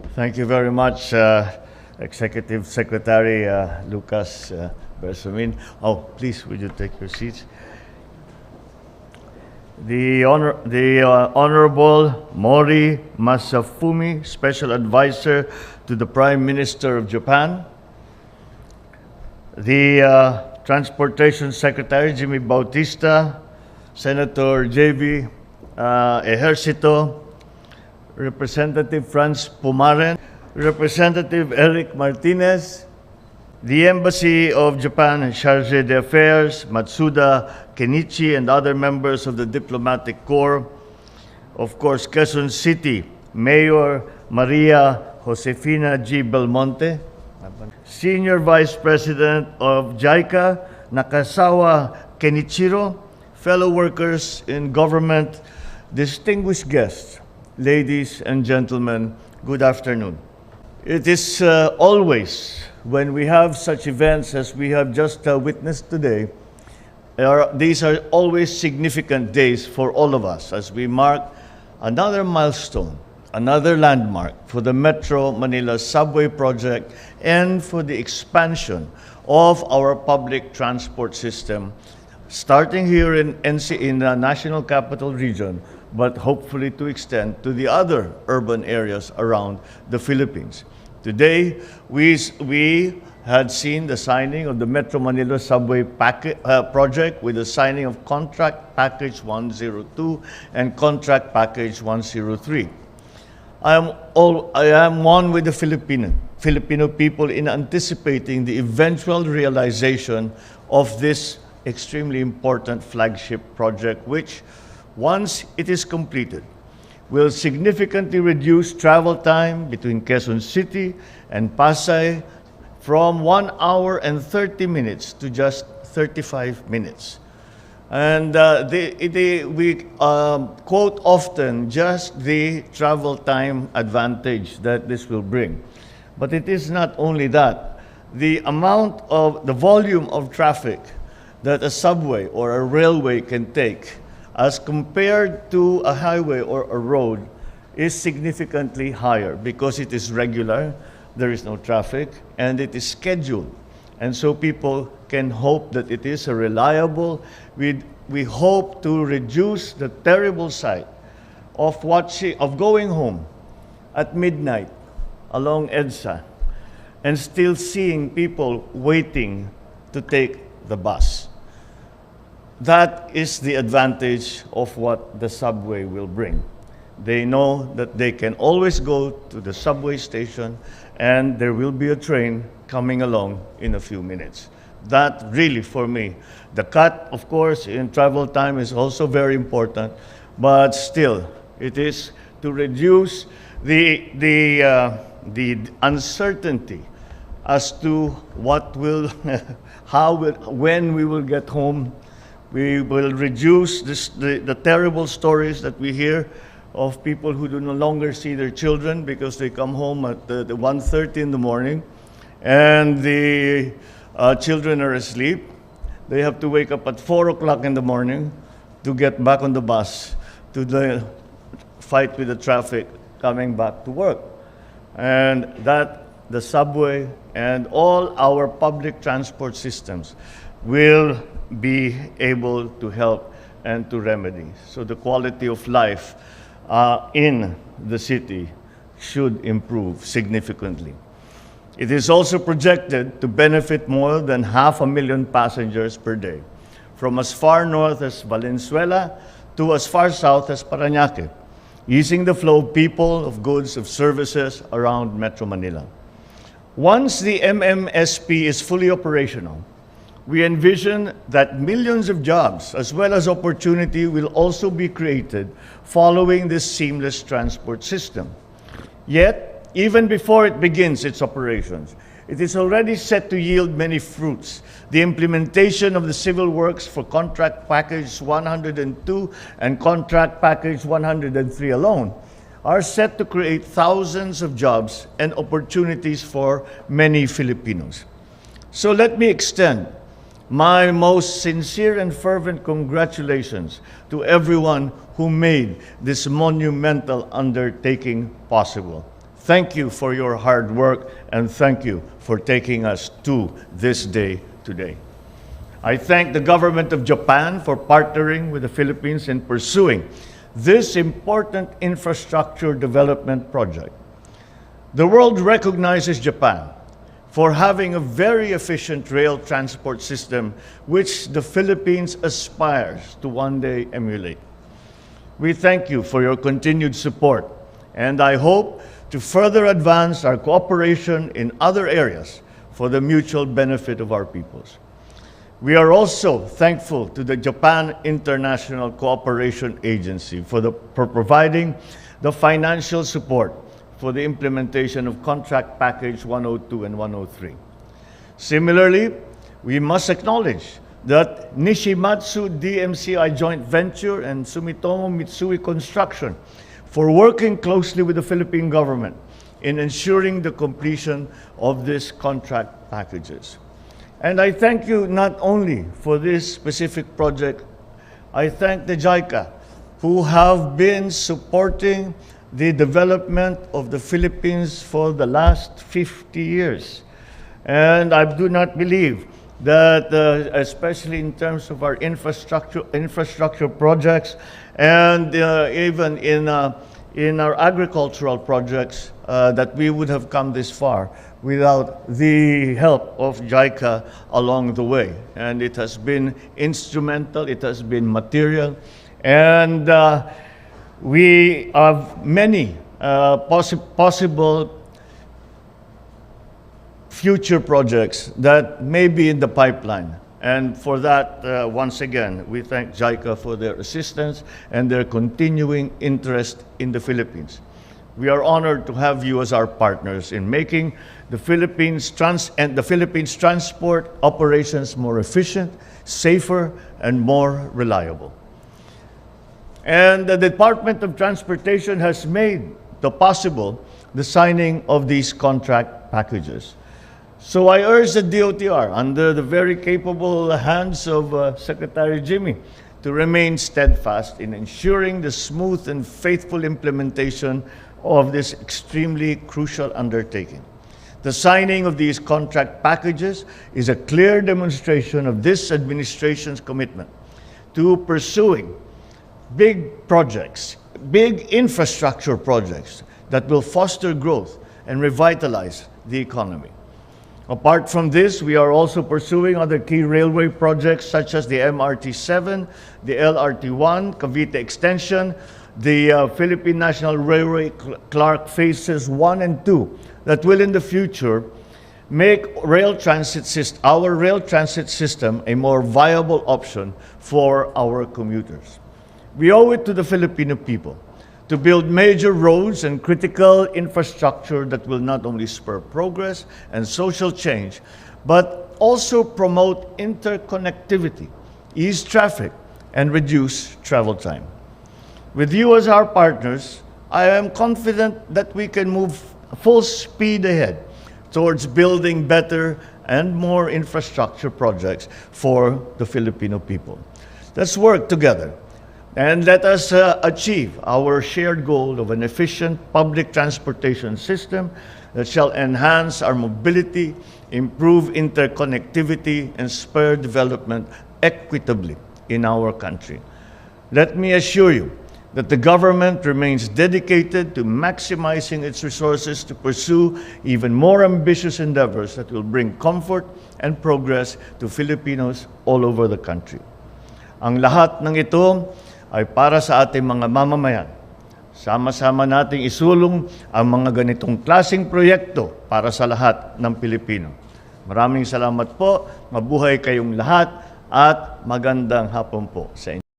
Thank you very much, Executive Secretary Lucas Bersamin. Oh, please, would you take your seats? The Honorable Mori Masafumi, Special Advisor to the Prime Minister of Japan. The Transportation Secretary Jimmy Bautista, Senator J.B. Ejercito, Representative Franz Pumaren, Representative Eric Martinez, the Embassy of Japan Chargé d'Affaires, Matsuda Kenichi, and other members of the Diplomatic Corps. Of course, Quezon City, Mayor Maria Josefina G. Belmonte, Senior Vice President of JICA, Nakasawa Kenichiro, fellow workers in government, distinguished guests, ladies and gentlemen, good afternoon. It is always, when we have such events as we have just witnessed today, these are always significant days for all of us as we mark another milestone, another landmark for the Metro Manila Subway project and for the expansion of our public transport system, starting here in the National Capital Region, but hopefully to extend to the other urban areas around the Philippines. Today, we had seen the signing of the Metro Manila Subway project with the signing of Contract Package 102 and Contract Package 103. I am one with the Filipino people in anticipating the eventual realization of this extremely important flagship project, which, once it is completed, will significantly reduce travel time between Quezon City and Pasay from 1 hour and 30 minutes to just 35 minutes. And we quote often just the travel time advantage that this will bring. But it is not only that. The volume of traffic that a subway or a railway can take as compared to a highway or a road is significantly higher because it is regular, there is no traffic, and it is scheduled. And so people can hope that it is a reliable. We hope to reduce the terrible sight of going home at midnight along EDSA and still seeing people waiting to take the bus. That is the advantage of what the subway will bring. They know that they can always go to the subway station and there will be a train coming along in a few minutes. That really, for me, the cut, of course, in travel time is also very important, but still, it is to reduce the uncertainty as to when we will get home. We will reduce the terrible stories that we hear of people who do no longer see their children because they come home at 1:30 in the morning and the children are asleep. They have to wake up at 4 o'clock in the morning to get back on the bus to fight with the traffic coming back to work. And that the subway and all our public transport systems will be able to help and to remedy. So the quality of life in the city should improve significantly. It is also projected to benefit more than 500,000 passengers per day, from as far north as Valenzuela to as far south as Parañaque, easing the flow of people, of goods, of services around Metro Manila. Once the MMSP is fully operational, we envision that millions of jobs as well as opportunity will also be created following this seamless transport system. Yet, even before it begins its operations, it is already set to yield many fruits. The implementation of the civil works for Contract Package 102 and Contract Package 103 alone are set to create thousands of jobs and opportunities for many Filipinos. So let me extend my most sincere and fervent congratulations to everyone who made this monumental undertaking possible. Thank you for your hard work, and thank you for taking us to this day today. I thank the government of Japan for partnering with the Philippines in pursuing this important infrastructure development project. The world recognizes Japan for having a very efficient rail transport system, which the Philippines aspires to one day emulate. We thank you for your continued support, and I hope to further advance our cooperation in other areas for the mutual benefit of our peoples. We are also thankful to the Japan International Cooperation Agency for providing the financial support for the implementation of Contract Package 102 and 103. Similarly, we must acknowledge that Nishimatsu DMCI joint venture and Sumitomo Mitsui Construction for working closely with the Philippine government in ensuring the completion of these contract packages. And I thank you not only for this specific project, I thank the JICA who have been supporting the development of the Philippines for the last 50 years. And I do not believe that, especially in terms of our infrastructure projects and even in our agricultural projects, that we would have come this far without the help of JICA along the way. And it has been instrumental, it has been material, and we have many possible future projects that may be in the pipeline. And for that, once again, we thank JICA for their assistance and their continuing interest in the Philippines. We are honored to have you as our partners in making the Philippines transport operations more efficient, safer, and more reliable. And the Department of Transportation has made possible the signing of these contract packages. So I urge the DOTR, under the very capable hands of Secretary Jimmy, to remain steadfast in ensuring the smooth and faithful implementation of this extremely crucial undertaking. The signing of these contract packages is a clear demonstration of this administration's commitment to pursuing big projects, big infrastructure projects that will foster growth and revitalize the economy. Apart from this, we are also pursuing other key railway projects such as the MRT-7, the LRT-1, Cavite Extension, the Philippine National Railway Clark Phases 1 and 2 that will in the future make our rail transit system a more viable option for our commuters. We owe it to the Filipino people to build major roads and critical infrastructure that will not only spur progress and social change, but also promote interconnectivity, ease traffic, and reduce travel time. With you as our partners, I am confident that we can move full speed ahead towards building better and more infrastructure projects for the Filipino people. Let's work together and let us achieve our shared goal of an efficient public transportation system that shall enhance our mobility, improve interconnectivity, and spur development equitably in our country. Let me assure you that the government remains dedicated to maximizing its resources to pursue even more ambitious endeavors that will bring comfort and progress to Filipinos all over the country. Ang lahat ng ito ay para sa ating mga mamamayan. Sama-sama nating isulong ang mga ganitong klaseng proyekto para sa lahat ng Pilipino. Maraming salamat po, mabuhay kayong lahat, at magandang hapon po sa inyo.